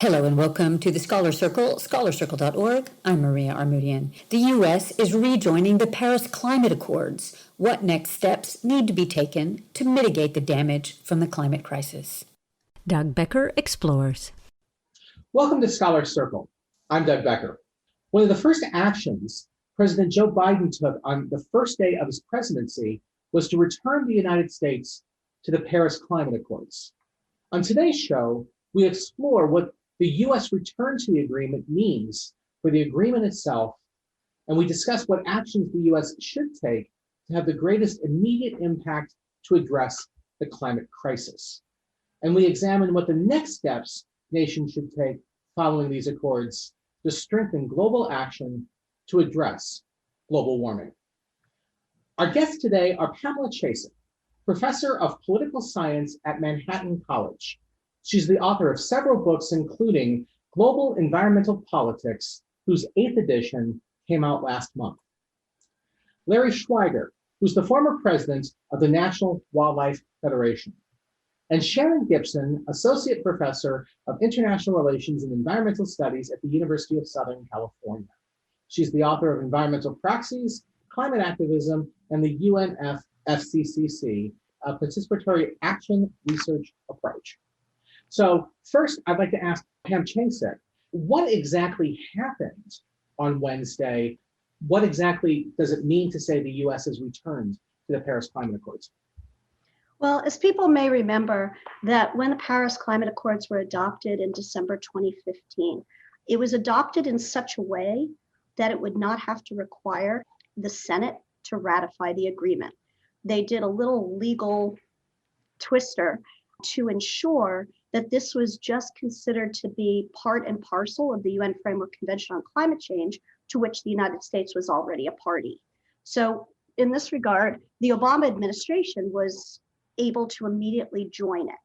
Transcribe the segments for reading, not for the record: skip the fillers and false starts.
Hello and welcome to the Scholar Circle, scholarcircle.org. I'm Maria Armoudian. The U.S. is rejoining the Paris Climate Accords. What next steps need to be taken to mitigate the damage from the climate crisis? Doug Becker explores. Welcome to Scholar Circle. I'm Doug Becker. One of the first actions President Joe Biden took on the first day of his presidency was to return the United States to the Paris Climate Accords. On today's show, we explore what the U.S. return to the agreement means for the agreement itself, and we discuss what actions the U.S. should take to have the greatest immediate impact to address the climate crisis. And we examine what the next steps nations should take following these accords to strengthen global action to address global warming. Our guests today are Pamela Chasek, professor of political science at Manhattan College. She's the author of several books, including Global Environmental Politics, whose 8th edition came out last month. Larry Schweiger, who's the former president of the National Wildlife Federation. And Shannon Gibson, associate professor of international relations and environmental studies at the University of Southern California. She's the author of Environmental Proxies, Climate Activism, and the UNFCCC, a participatory action research approach. So first, I'd like to ask Pam Chasek, what exactly happened on Wednesday? What exactly does it mean to say the U.S. has returned to the Paris Climate Accords? Well, as people may remember, that when the Paris Climate Accords were adopted in December 2015, it was adopted in such a way that it would not have to require the Senate to ratify the agreement. They did a little legal twister to ensure that this was just considered to be part and parcel of the UN Framework Convention on Climate Change, to which the United States was already a party. So in this regard, the Obama administration was able to immediately join it.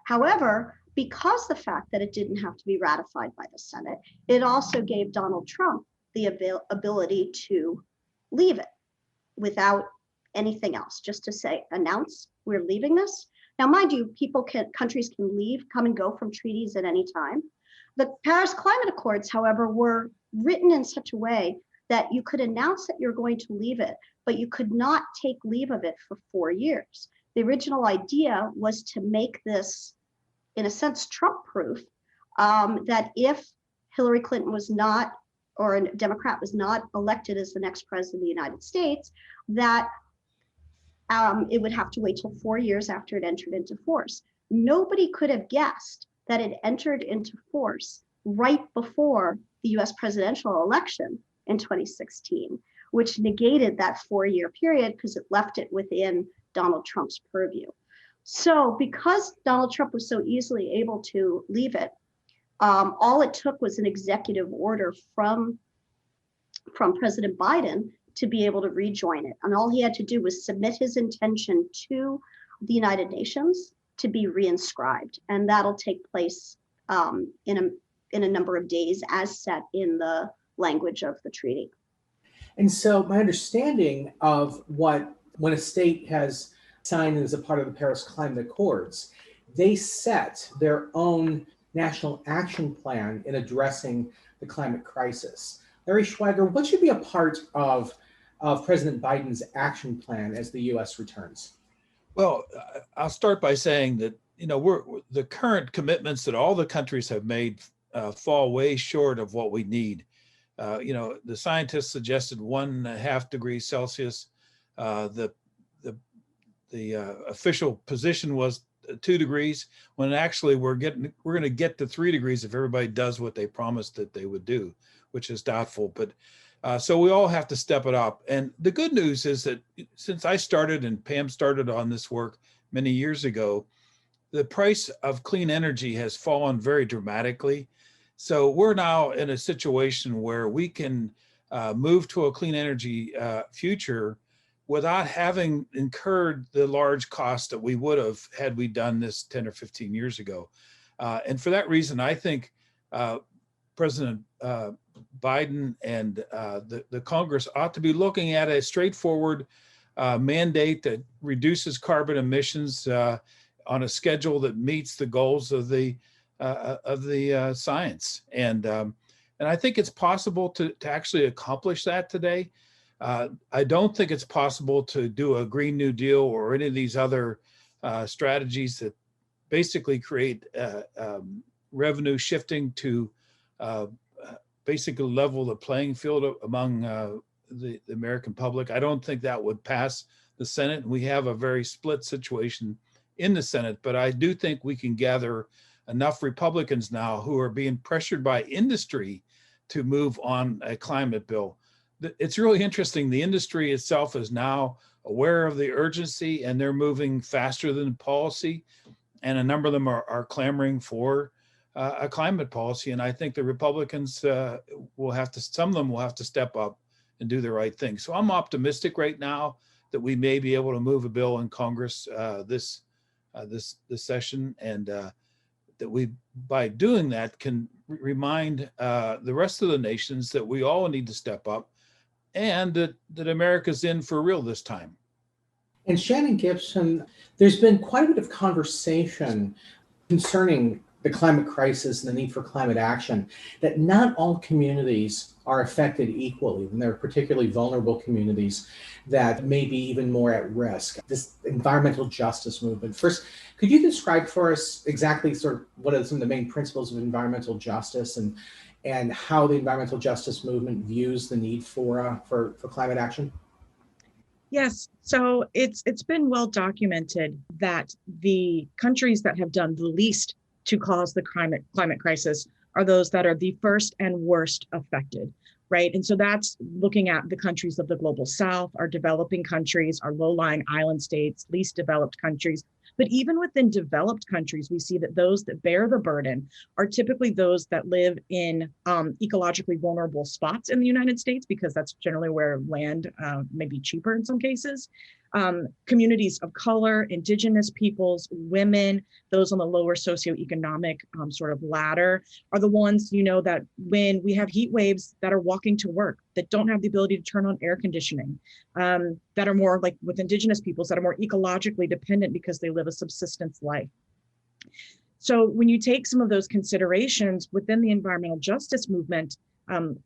However, because the fact that it didn't have to be ratified by the Senate, it also gave Donald Trump the ability to leave it without anything else, just to say, announce we're leaving this. Now, mind you, countries can leave, come and go from treaties at any time. The Paris Climate Accords, however, were written in such a way that you could announce that you're going to leave it, but you could not take leave of it for 4 years. The original idea was to make this, in a sense, Trump-proof, that if Hillary Clinton was not, or a Democrat was not elected as the next president of the United States, that it would have to wait till 4 years after it entered into force. Nobody could have guessed that it entered into force right before the US presidential election in 2016, which negated that 4-year period because it left it within Donald Trump's purview. So because Donald Trump was so easily able to leave it, all it took was an executive order from President Biden to be able to rejoin it. And all he had to do was submit his intention to the United Nations to be reinscribed. And that'll take place in a number of days as set in the language of the treaty. And so my understanding of when a state has signed as a part of the Paris Climate Accords, they set their own national action plan in addressing the climate crisis. Larry Schweiger, what should be a part of President Biden's action plan as the U.S. returns? Well, I'll start by saying that, the current commitments that all the countries have made fall way short of what we need. The scientists suggested 1.5 degrees Celsius. The official position was 2 degrees, when actually we're going to get to 3 degrees if everybody does what they promised that they would do, which is doubtful. But so we all have to step it up. And the good news is that since I started and Pam started on this work many years ago, the price of clean energy has fallen very dramatically. So we're now in a situation where we can move to a clean energy future without having incurred the large cost that we would have had we done this 10 or 15 years ago. And for that reason, I think President Biden and the Congress ought to be looking at a straightforward mandate that reduces carbon emissions on a schedule that meets the goals of the science. And I think it's possible to actually accomplish that today. I don't think it's possible to do a Green New Deal or any of these other strategies that basically create revenue shifting to basically level the playing field among the American public. I don't think that would pass the Senate. We have a very split situation in the Senate, but I do think we can gather enough Republicans now who are being pressured by industry to move on a climate bill. It's really interesting. The industry itself is now aware of the urgency and they're moving faster than policy. And a number of them are clamoring for a climate policy. And I think the Republicans some of them will have to step up and do the right thing. So I'm optimistic right now that we may be able to move a bill in Congress this session, and that we, by doing that, can remind the rest of the nations that we all need to step up, and that America's in for real this time. And Shannon Gibson, there's been quite a bit of conversation concerning the climate crisis and the need for climate action, that not all communities are affected equally, and there are particularly vulnerable communities that may be even more at risk. This environmental justice movement. First, could you describe for us exactly sort of what are some of the main principles of environmental justice and how the environmental justice movement views the need for climate action? Yes, so it's been well documented that the countries that have done the least to cause the climate crisis are those that are the first and worst affected, right? And so that's looking at the countries of the global south, our developing countries, our low-lying island states, least developed countries. But even within developed countries, we see that those that bear the burden are typically those that live in ecologically vulnerable spots in the United States, because that's generally where land may be cheaper in some cases. Communities of color, indigenous peoples, women, those on the lower socioeconomic sort of ladder are the ones, that when we have heat waves that are walking to work, that don't have the ability to turn on air conditioning, that are more like with indigenous peoples that are more ecologically dependent because they live a subsistence life. So when you take some of those considerations within the environmental justice movement,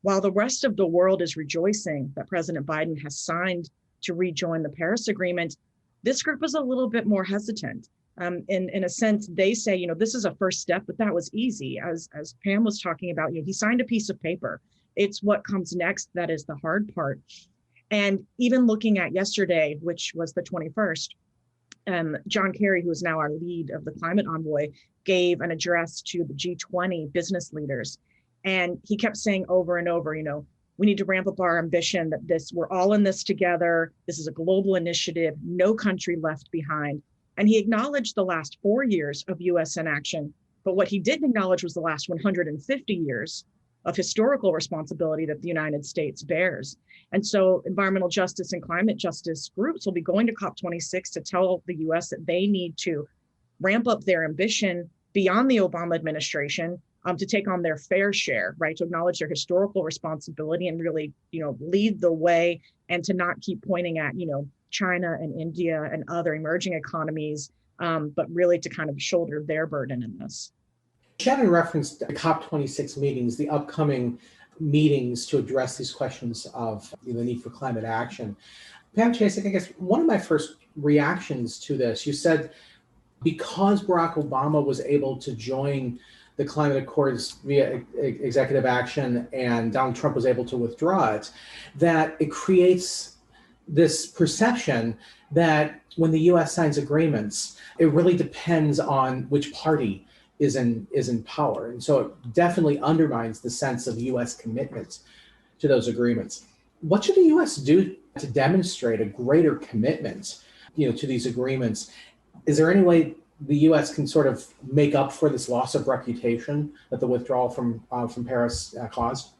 while the rest of the world is rejoicing that President Biden has signed to rejoin the Paris Agreement, this group is a little bit more hesitant. In a sense, they say, this is a first step, but that was easy. As Pam was talking about, he signed a piece of paper. It's what comes next that is the hard part. And even looking at yesterday, which was the 21st, John Kerry, who is now our lead of the climate envoy, gave an address to the G20 business leaders. And he kept saying over and over, we need to ramp up our ambition that we're all in this together. This is a global initiative, no country left behind. And he acknowledged the last 4 years of US inaction. But what he didn't acknowledge was the last 150 years of historical responsibility that the United States bears. And so environmental justice and climate justice groups will be going to COP26 to tell the US that they need to ramp up their ambition beyond the Obama administration, to take on their fair share, right? To acknowledge their historical responsibility and really, lead the way, and to not keep pointing at, China and India and other emerging economies, but really to kind of shoulder their burden in this. Shannon referenced the COP26 meetings, the upcoming meetings to address these questions of the need for climate action. Pam Chasek, I guess one of my first reactions to this, you said because Barack Obama was able to join the climate accords via executive action and Donald Trump was able to withdraw it, that it creates this perception that when the US signs agreements, it really depends on which party is in power. And so it definitely undermines the sense of US commitment to those agreements. What should the US do to demonstrate a greater commitment, to these agreements? Is there any way the US can sort of make up for this loss of reputation that the withdrawal from Paris caused?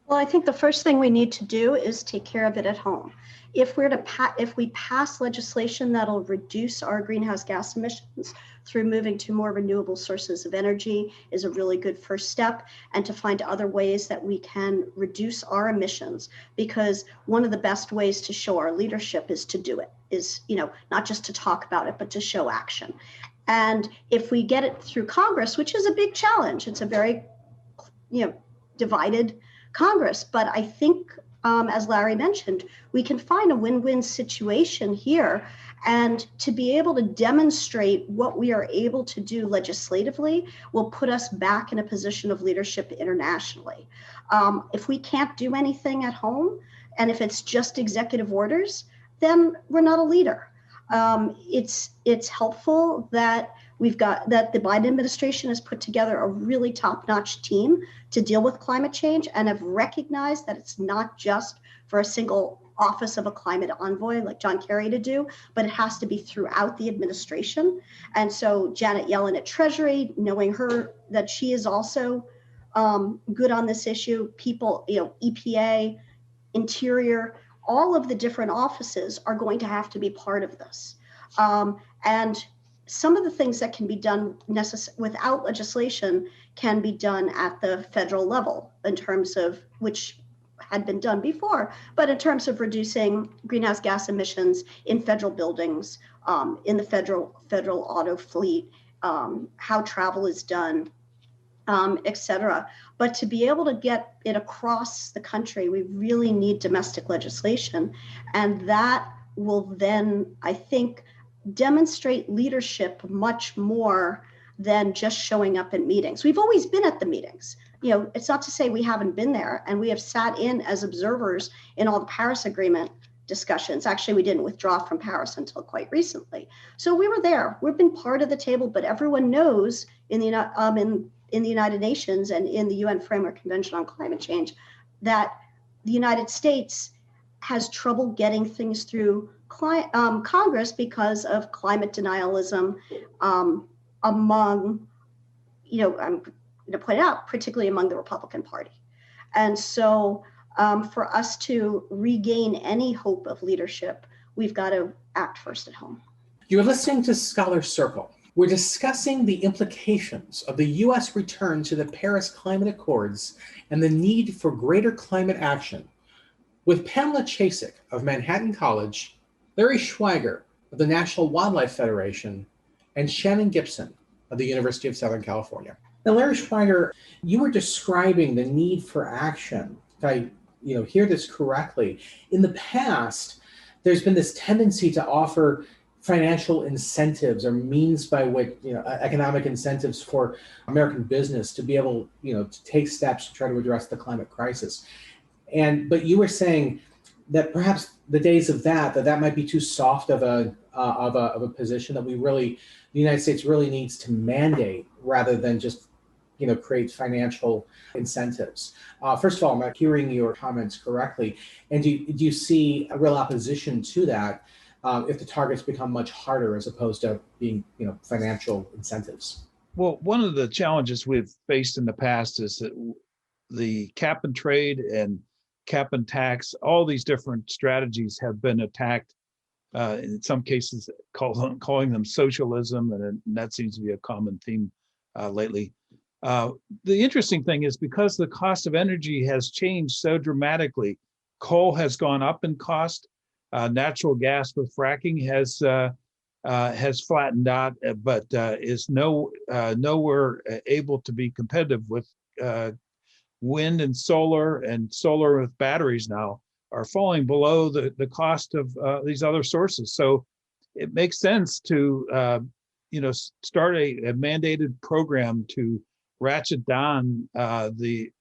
Well, I think the first thing we need to do is take care of it at home. If we pass legislation that'll reduce our greenhouse gas emissions through moving to more renewable sources of energy is a really good first step, and to find other ways that we can reduce our emissions, because one of the best ways to show our leadership is to do it, is, not just to talk about it, but to show action. And if we get it through Congress, which is a big challenge, it's a very, divided Congress. But I think, as Larry mentioned, we can find a win-win situation here. And to be able to demonstrate what we are able to do legislatively will put us back in a position of leadership internationally. If we can't do anything at home, and if it's just executive orders, then we're not a leader. It's helpful that that the Biden administration has put together a really top-notch team to deal with climate change and have recognized that it's not just for a single office of a climate envoy like John Kerry to do, but it has to be throughout the administration. And so Janet Yellen at Treasury, knowing her that she is also good on this issue, people, EPA, Interior, all of the different offices are going to have to be part of this. And some of the things that can be done without legislation can be done at the federal level in terms of, which had been done before, but in terms of reducing greenhouse gas emissions in federal buildings, in the federal auto fleet, how travel is done, et cetera. But to be able to get it across the country, we really need domestic legislation. And that will then, I think, demonstrate leadership much more than just showing up at meetings. We've always been at the meetings. It's not to say we haven't been there, and we have sat in as observers in all the Paris Agreement discussions. Actually, we didn't withdraw from Paris until quite recently. So we were there. We've been part of the table, but everyone knows in the United Nations and in the UN Framework Convention on Climate Change that the United States has trouble getting things through Congress because of climate denialism among, I'm going to point out, particularly among the Republican Party. And so for us to regain any hope of leadership, we've got to act first at home. You're listening to Scholar Circle. We're discussing the implications of the U.S. return to the Paris Climate Accords and the need for greater climate action with Pamela Chasek of Manhattan College, Larry Schweiger of the National Wildlife Federation, and Shannon Gibson of the University of Southern California. Now, Larry Schweiger, you were describing the need for action. If I hear this correctly, in the past, there's been this tendency to offer financial incentives or means by which, economic incentives for American business to be able, to take steps to try to address the climate crisis. But you were saying that perhaps the days of that might be too soft of a position, that the United States really needs to mandate rather than just, create financial incentives. First of all, am I hearing your comments correctly? And do you see a real opposition to that if the targets become much harder as opposed to being, financial incentives? Well, one of the challenges we've faced in the past is that the cap and trade and cap and tax, all these different strategies have been attacked. In some cases, calling them socialism, and that seems to be a common theme lately. The interesting thing is, because the cost of energy has changed so dramatically, coal has gone up in cost. Natural gas with fracking has flattened out, but is nowhere able to be competitive with wind and solar with batteries now are falling below the cost of these other sources. So it makes sense to start a mandated program to ratchet down the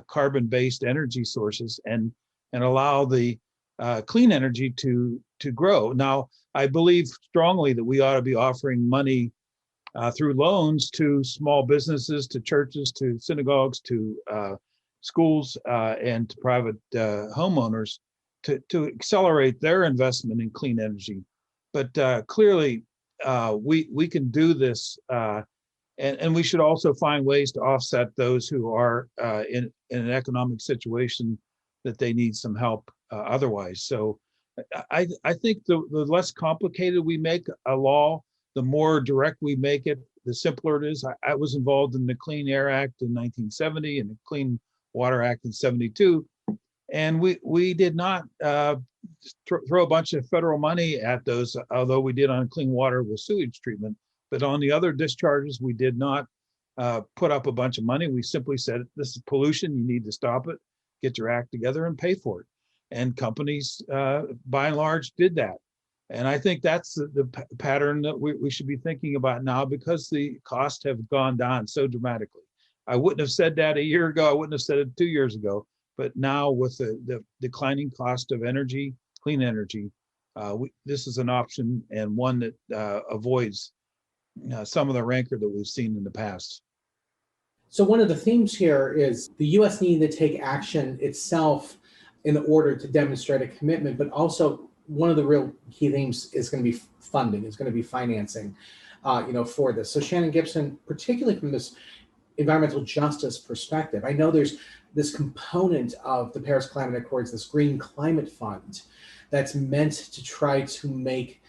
carbon-based energy sources and allow the clean energy to grow. Now, I believe strongly that we ought to be offering money through loans to small businesses, to churches, to synagogues, to schools, and to private homeowners to accelerate their investment in clean energy. But clearly, we can do this, and we should also find ways to offset those who are in an economic situation that they need some help otherwise. So I think the less complicated we make a law, the more direct we make it, the simpler it is. I was involved in the Clean Air Act in 1970 and the Clean Water Act in 72. And we did not throw a bunch of federal money at those, although we did on clean water with sewage treatment. But on the other discharges, we did not put up a bunch of money. We simply said, this is pollution. You need to stop it, get your act together and pay for it. And companies, by and large, did that. And I think that's the pattern that we should be thinking about now, because the costs have gone down so dramatically. I wouldn't have said that a year ago. I wouldn't have said it 2 years ago. But now with the declining cost of energy, clean energy, this is an option, and one that avoids some of the rancor that we've seen in the past. So one of the themes here is the U.S. needing to take action itself in order to demonstrate a commitment, but also one of the real key themes is going to be funding, is going to be financing, for this. So Shannon Gibson, particularly from this environmental justice perspective, I know there's this component of the Paris Climate Accords, this Green Climate Fund, that's meant to try to make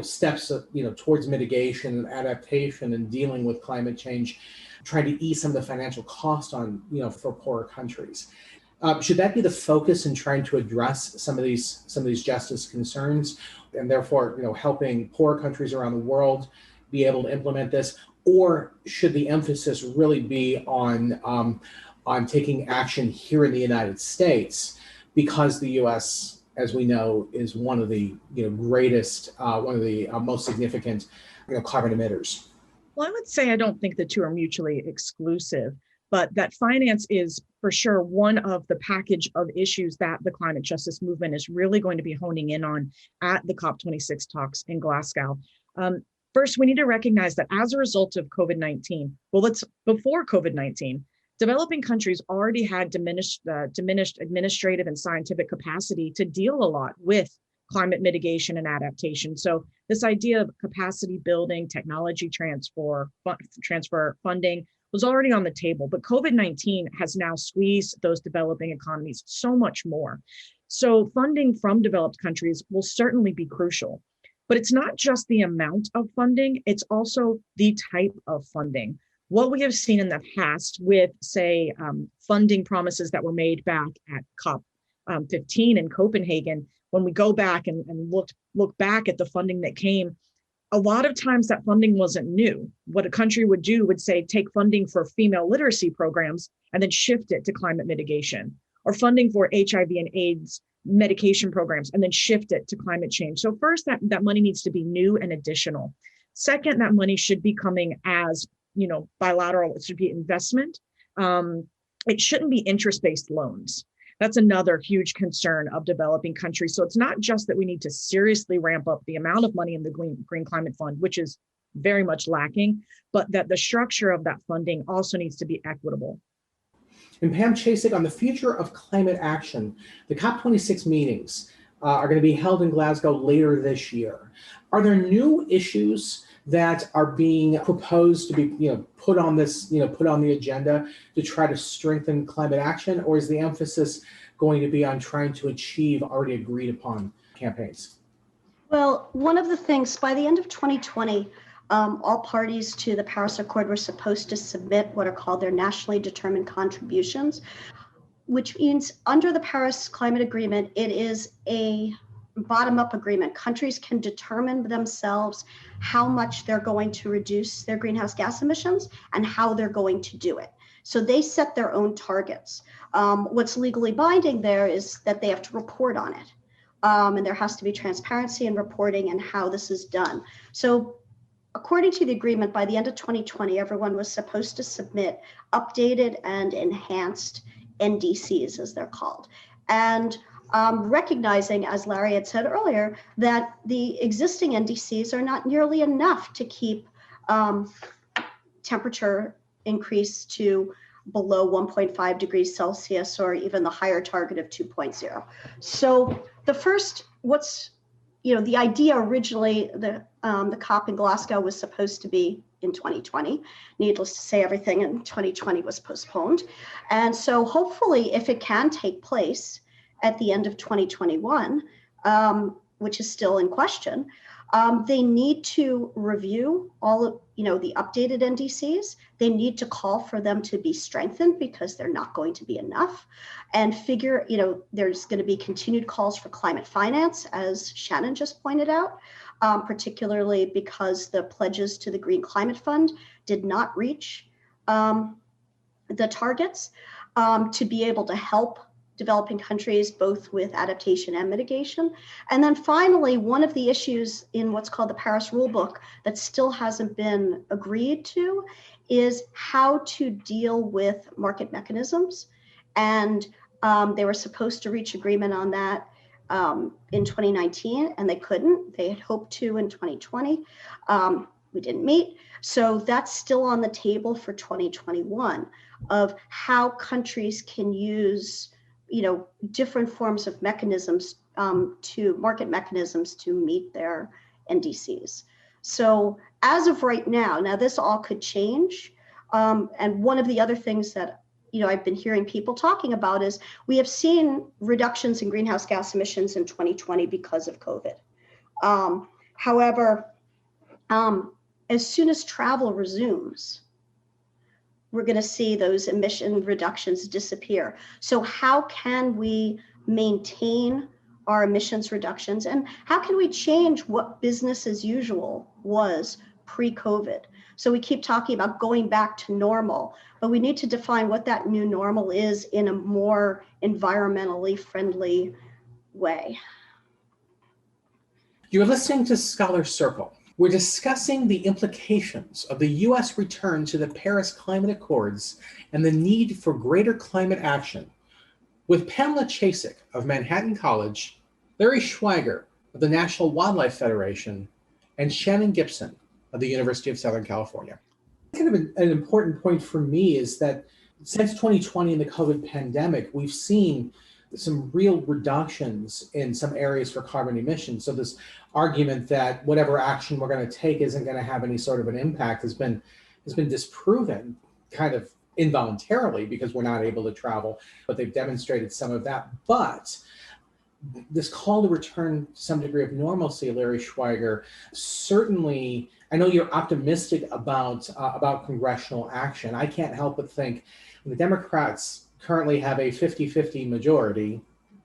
steps towards mitigation and adaptation and dealing with climate change, trying to ease some of the financial cost on for poorer countries. Should that be the focus in trying to address some of these justice concerns, and therefore helping poorer countries around the world be able to implement this, or should the emphasis really be on taking action here in the United States, because the U.S., as we know, is one of the greatest, one of the most significant carbon emitters? Well, I would say I don't think the two are mutually exclusive, but that finance is for sure one of the package of issues that the climate justice movement is really going to be honing in on at the COP26 talks in Glasgow. First, we need to recognize that as a result of COVID-19, before COVID-19, developing countries already had diminished administrative and scientific capacity to deal a lot with climate mitigation and adaptation. So this idea of capacity building, technology transfer funding was already on the table, but COVID-19 has now squeezed those developing economies so much more. So funding from developed countries will certainly be crucial, but it's not just the amount of funding, it's also the type of funding. What we have seen in the past with, say, funding promises that were made back at COP15 in Copenhagen, when we go back and look back at the funding that came, a lot of times that funding wasn't new. What a country would do would say, take funding for female literacy programs and then shift it to climate mitigation, or funding for HIV and AIDS medication programs and then shift it to climate change. So first, that money needs to be new and additional. Second, that money should be coming as bilateral. It should be investment. It shouldn't be interest-based loans. That's another huge concern of developing countries. So it's not just that we need to seriously ramp up the amount of money in the Green Climate Fund, which is very much lacking, but that the structure of that funding also needs to be equitable. And Pam Chasek, on the future of climate action, the COP26 meetings are going to be held in Glasgow later this year. Are there new issues that are being proposed to be put on the agenda to try to strengthen climate action, or is the emphasis going to be on trying to achieve already agreed upon campaigns? Well, one of the things, by the end of 2020, all parties to the Paris Accord were supposed to submit what are called their nationally determined contributions, which means under the Paris Climate Agreement, it is a bottom-up agreement. Countries can determine themselves how much they're going to reduce their greenhouse gas emissions and how they're going to do it. So they set their own targets. What's legally binding there is that they have to report on it. And there has to be transparency in reporting and how this is done. So according to the agreement, by the end of 2020, everyone was supposed to submit updated and enhanced NDCs, as they're called. And recognizing, as Larry had said earlier, that the existing NDCs are not nearly enough to keep temperature increase to below 1.5 degrees Celsius, or even the higher target of 2.0. So the idea originally, the COP in Glasgow was supposed to be in 2020. Needless to say, everything in 2020 was postponed. And so hopefully, if it can take place at the end of 2021, which is still in question, they need to review all of the updated NDCs. They need to call for them to be strengthened because they're not going to be enough, and figure, there's going to be continued calls for climate finance, as Shannon just pointed out. particularly because the pledges to the Green Climate Fund did not reach the targets, to be able to help developing countries both with adaptation and mitigation. And then finally, one of the issues in what's called the Paris Rulebook that still hasn't been agreed to is how to deal with market mechanisms. And they were supposed to reach agreement on that in 2019, and they couldn't. They had hoped to in 2020. We didn't meet. So that's still on the table for 2021 of how countries can use different forms of mechanisms to market mechanisms to meet their NDCs. So as of right now this all could change. And one of the other things that I've been hearing people talking about is we have seen reductions in greenhouse gas emissions in 2020 because of COVID. However, as soon as travel resumes, we're going to see those emission reductions disappear. So how can we maintain our emissions reductions, and how can we change what business as usual was pre-COVID? So we keep talking about going back to normal, but we need to define what that new normal is in a more environmentally friendly way. You're listening to Scholar Circle. We're discussing the implications of the U.S. return to the Paris Climate Accords and the need for greater climate action with Pamela Chasek of Manhattan College, Larry Schweiger of the National Wildlife Federation, and Shannon Gibson of the University of Southern California. Kind of an important point for me is that since 2020 and the COVID pandemic, we've seen some real reductions in some areas for carbon emissions. So this argument that whatever action we're going to take isn't going to have any sort of an impact has been disproven kind of involuntarily because we're not able to travel, but they've demonstrated some of that. But this call to return to some degree of normalcy, Larry Schweiger, certainly, I know you're optimistic about congressional action. I can't help but think the Democrats currently have a 50-50 majority,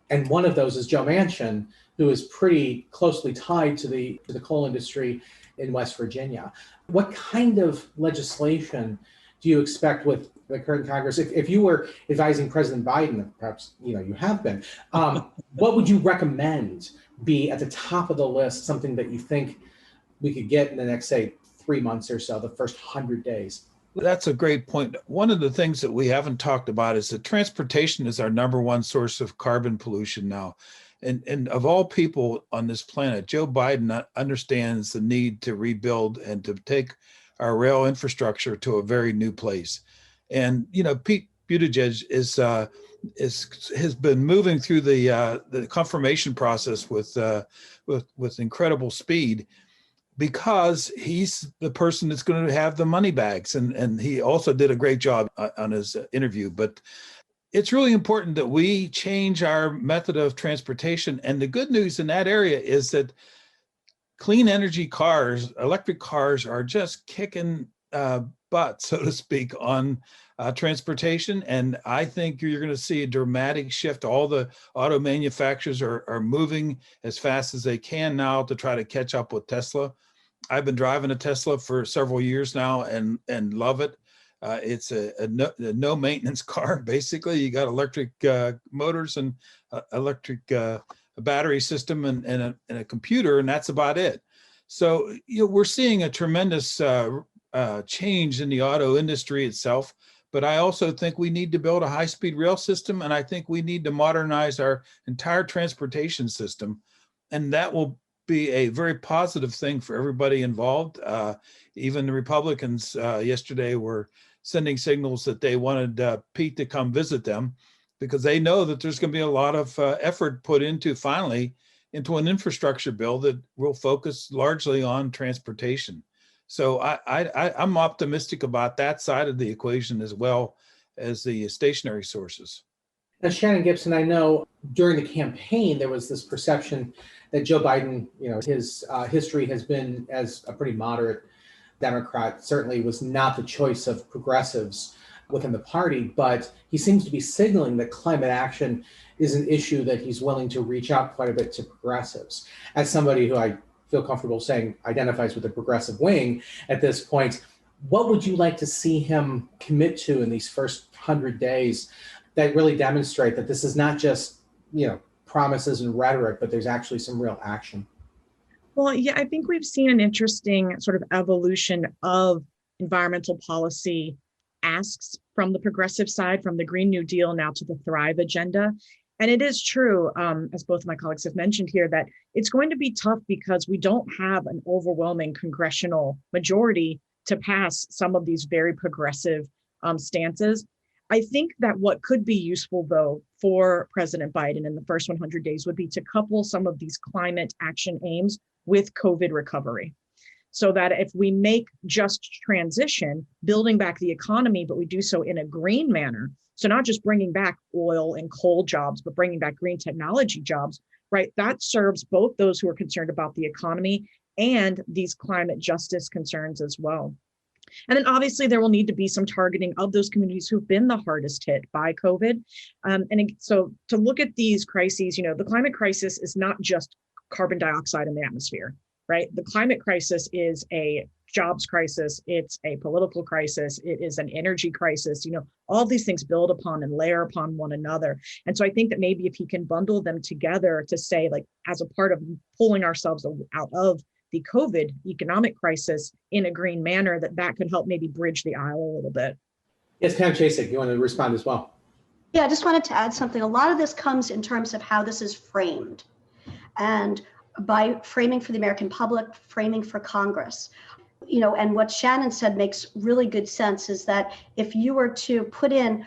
and one of those is Joe Manchin, who is pretty closely tied to the coal industry in West Virginia. What kind of legislation do you expect with the current Congress? If you were advising President Biden, perhaps you have been, what would you recommend be at the top of the list, something that you think we could get in the next, say, 3 months or so, the first 100 days? That's a great point. One of the things that we haven't talked about is that transportation is our number one source of carbon pollution now. And of all people on this planet, Joe Biden understands the need to rebuild and to take our rail infrastructure to a very new place. And, Pete Buttigieg has been moving through the confirmation process with incredible speed, because he's the person that's going to have the money bags. And he also did a great job on his interview. But it's really important that we change our method of transportation. And the good news in that area is that clean energy cars, electric cars, are just kicking butt, so to speak, on transportation. And I think you're going to see a dramatic shift. All the auto manufacturers are moving as fast as they can now to try to catch up with Tesla. I've been driving a Tesla for several years now and love it. It's a no maintenance car. Basically, you got electric motors and electric battery system and a computer, and that's about it. So we're seeing a tremendous change in the auto industry itself. But I also think we need to build a high-speed rail system, and I think we need to modernize our entire transportation system, and that will be a very positive thing for everybody involved. Even the Republicans yesterday were sending signals that they wanted Pete to come visit them, because they know that there's going to be a lot of effort put into an infrastructure bill that will focus largely on transportation. So I'm optimistic about that side of the equation as well as the stationary sources. Now, Shannon Gibson, I know during the campaign there was this perception that Joe Biden, his history has been as a pretty moderate Democrat, certainly was not the choice of progressives within the party, but he seems to be signaling that climate action is an issue that he's willing to reach out quite a bit to progressives. As somebody who I feel comfortable saying identifies with the progressive wing at this point. What would you like to see him commit to in these first 100 days that really demonstrate that this is not just, promises and rhetoric, but there's actually some real action? Well, yeah, I think we've seen an interesting sort of evolution of environmental policy asks from the progressive side, from the Green New Deal now to the Thrive agenda. And it is true, as both of my colleagues have mentioned here, that it's going to be tough because we don't have an overwhelming congressional majority to pass some of these very progressive stances. I think that what could be useful, though, for President Biden in the first 100 days would be to couple some of these climate action aims with COVID recovery, so that if we make just transition, building back the economy, but we do so in a green manner, so not just bringing back oil and coal jobs, but bringing back green technology jobs, right? That serves both those who are concerned about the economy and these climate justice concerns as well. And then obviously there will need to be some targeting of those communities who've been the hardest hit by COVID. So to look at these crises, the climate crisis is not just carbon dioxide in the atmosphere, right? The climate crisis is a jobs crisis. It's a political crisis. It is an energy crisis. All these things build upon and layer upon one another. And so I think that maybe if he can bundle them together to say, like, as a part of pulling ourselves out of the COVID economic crisis in a green manner, that could help maybe bridge the aisle a little bit. Yes, Pam Chasek, you want to respond as well? Yeah, I just wanted to add something. A lot of this comes in terms of how this is framed. And by framing for the American public, framing for Congress. And what Shannon said makes really good sense, is that if you were to put in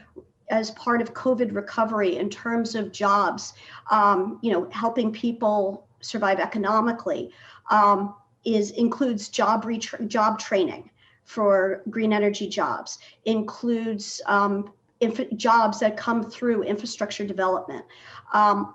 as part of COVID recovery in terms of jobs, helping people survive economically, includes job training for green energy jobs, includes jobs that come through infrastructure development,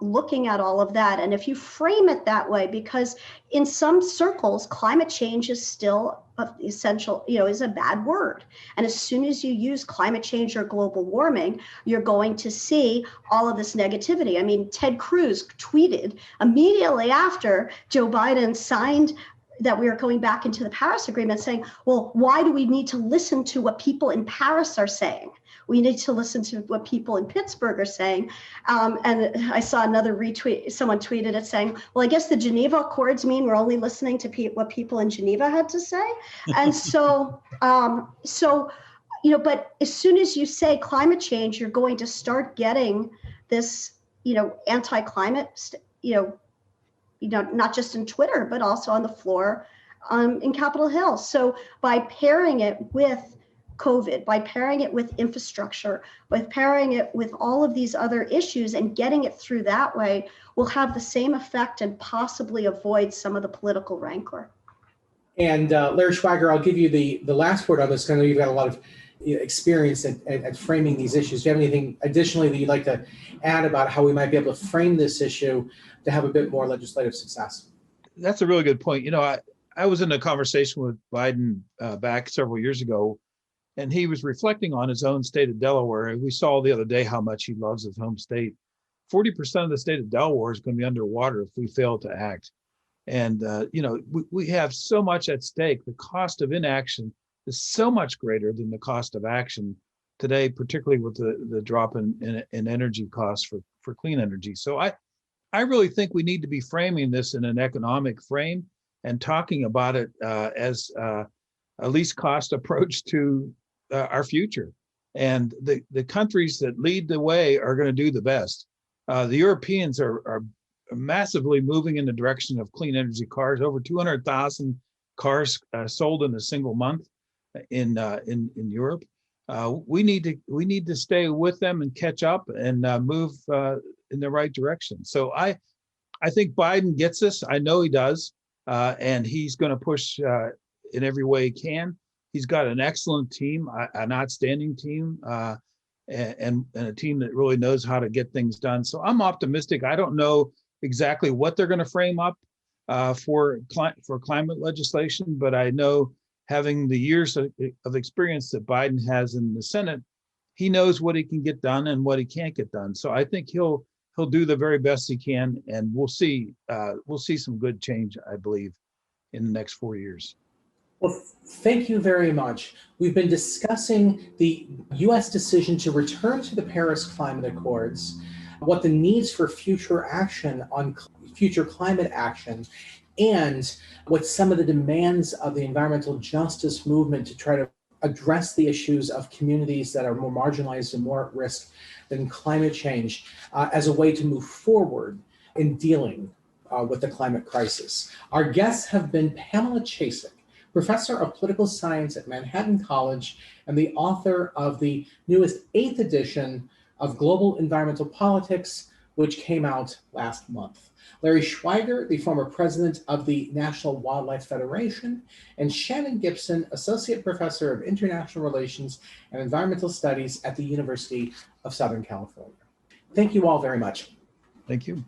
looking at all of that. And if you frame it that way, because in some circles, climate change is still essential, is a bad word. And as soon as you use climate change or global warming, you're going to see all of this negativity. I mean, Ted Cruz tweeted immediately after Joe Biden signed that we are going back into the Paris Agreement, saying, well, why do we need to listen to what people in Paris are saying? We need to listen to what people in Pittsburgh are saying. And I saw another retweet, someone tweeted it saying, well, I guess the Geneva Accords mean we're only listening to what people in Geneva had to say. And so, but as soon as you say climate change, you're going to start getting this, anti-climate, not just in Twitter, but also on the floor in Capitol Hill. So by pairing it with COVID, by pairing it with infrastructure, by pairing it with all of these other issues and getting it through that way, will have the same effect and possibly avoid some of the political rancor. And Larry Schweiger, I'll give you the last word on this. I know you've got a lot of experience at framing these issues. Do you have anything additionally that you'd like to add about how we might be able to frame this issue to have a bit more legislative success? That's a really good point. I was in a conversation with Biden back several years ago, and he was reflecting on his own state of Delaware. We saw the other day how much he loves his home state. 40% of the state of Delaware is going to be underwater if we fail to act. And, we have so much at stake. The cost of inaction is so much greater than the cost of action today, particularly with the drop in energy costs for clean energy. So I really think we need to be framing this in an economic frame and talking about it as a least cost approach to our future. And the countries that lead the way are going to do the best. The Europeans are massively moving in the direction of clean energy cars. Over 200,000 cars sold in a single month in Europe. We need to stay with them and catch up and move in the right direction. So I think Biden gets this. I know he does, and he's going to push in every way he can. He's got an excellent team, an outstanding team, and a team that really knows how to get things done. So I'm optimistic. I don't know exactly what they're going to frame up for climate legislation, but I know, having the years of experience that Biden has in the Senate, he knows what he can get done and what he can't get done. So I think he'll do the very best he can, and we'll see some good change, I believe, in the next 4 years. Well, thank you very much. We've been discussing the U.S. decision to return to the Paris Climate Accords, what the needs for future action on future climate action, and what some of the demands of the environmental justice movement to try to address the issues of communities that are more marginalized and more at risk than climate change as a way to move forward in dealing with the climate crisis. Our guests have been Pamela Chasek, professor of political science at Manhattan College and the author of the newest 8th edition of Global Environmental Politics, which came out last month. Larry Schweiger, the former president of the National Wildlife Federation, and Shannon Gibson, associate professor of international relations and environmental studies at the University of Southern California. Thank you all very much. Thank you.